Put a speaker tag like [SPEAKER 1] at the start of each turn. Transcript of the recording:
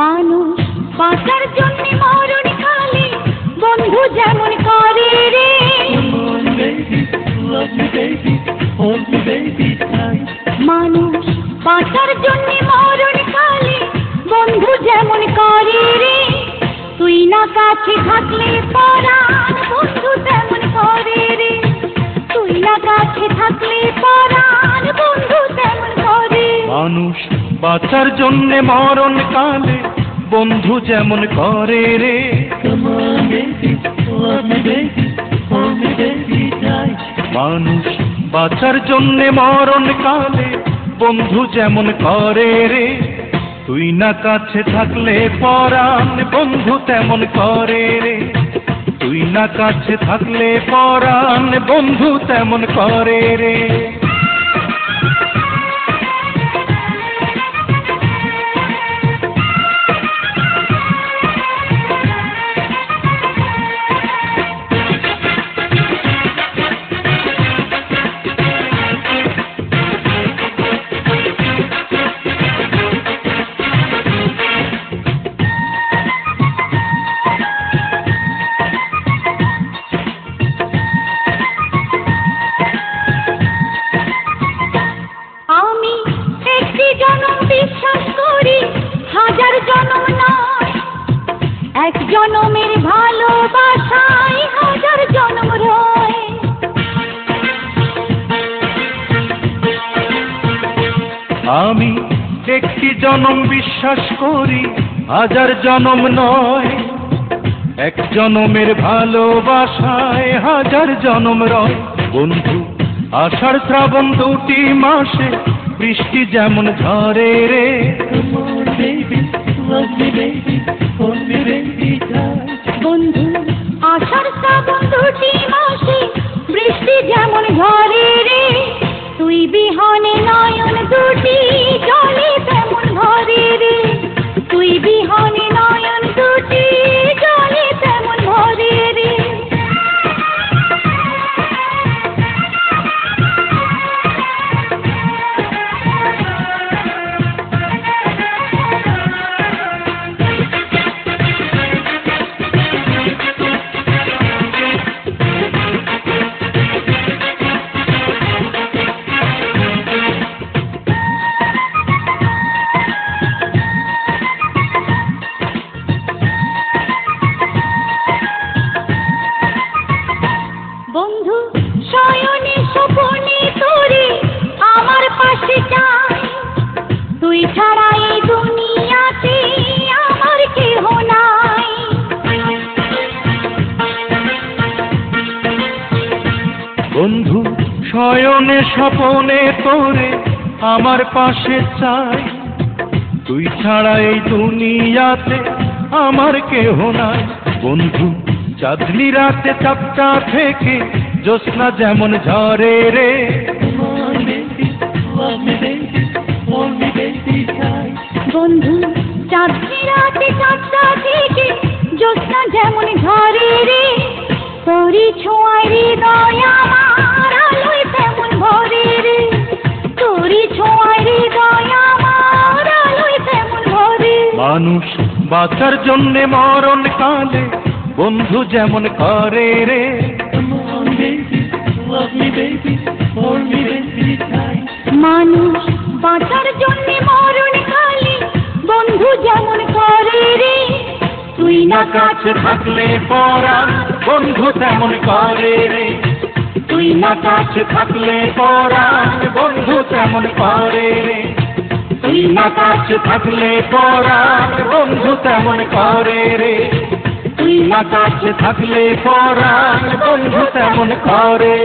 [SPEAKER 1] মানুষ বাঁচার জন্য মরণ কালে বন্ধু যেমন করে রে। মানুষ বাঁচার জন্য মরণ কালে বন্ধু যেমন করে রে। তুই না কাছে থাকলে পরাণ বন্ধু তেমন করে রে। তুই না কাছে থাকলে পরাণ বন্ধু তেমন করে।
[SPEAKER 2] মানুষ বাঁচার জন্য মরণ কালে বন্ধু যেমন করে রে। মানুষ বাঁচার জন্য মরণ কালে বন্ধু যেমন করে রে। তুই না কাছে থাকলে পরাণ বন্ধু তেমন করে রে। তুই না কাছে থাকলে পরাণ বন্ধু তেমন করে রে।
[SPEAKER 1] বিশ্বাস করি হাজার জনম নয়, এক জনমের ভালোবাসায় হাজার জনম রয়।
[SPEAKER 2] আমি একটি জনম বিশ্বাস করি হাজার জনম নয়, এক জনমের ভালোবাসায় হাজার জনম রয়। বন্ধু আষাঢ় শ্রাবণ দুটি মাসে বৃষ্টি যেমন ঝরে রে।
[SPEAKER 1] বন্ধু আষাঢ় শ্রাবণ দুটি মাসে বৃষ্টি যেমন ঝরে রে। তুই বিহনে নয়ন দুটি জলে তেমন ভরে রে। তুই বিহনে নয়ন দুটি জলে তেমন ভরে রে। বন্ধু শয়নে স্বপনে তোরে আমার পাশে চাই। তুই ছাড়া এই দুনিয়াতে আমার কেহ নাই।
[SPEAKER 2] বন্ধু শয়নে স্বপনে তোরে আমার পাশে চাই। তুই ছাড়া এই দুনিয়াতে আমার কেহ নাই। বন্ধু চাঁদনি রাতে চাপটা থেকে জ্যোৎস্না যেমন ঝরে রে।
[SPEAKER 1] বন্ধু চাঁদনি রাতে চাপটা থেকে জ্যোৎস্না যেমন ঝরে রে। তোরি ছোঁয়ায় হৃদয় আমার আলোয় তেমন ভরে রে। তোরি ছোঁয়ায় হৃদয় আমার আলোয় তেমন ভরে।
[SPEAKER 2] মানুষ বাঁচার জন্যে মরণ কালে বন্ধু যেমন করে রে।
[SPEAKER 1] মানুষ বাঁচার জন্য মরণ কালে বন্ধু যেমন করে রে।
[SPEAKER 2] তুই না কাছে থাকলে পরাণ বন্ধু তেমন করে রে। তুই না কাছে থাকলে পরাণ বন্ধু তেমন করে রে। তুই না কাছে থাকলে পরাণ বন্ধু তেমন করে রে। তুই না কাছে থাকলে পরাণ বন্ধু তেমন করে।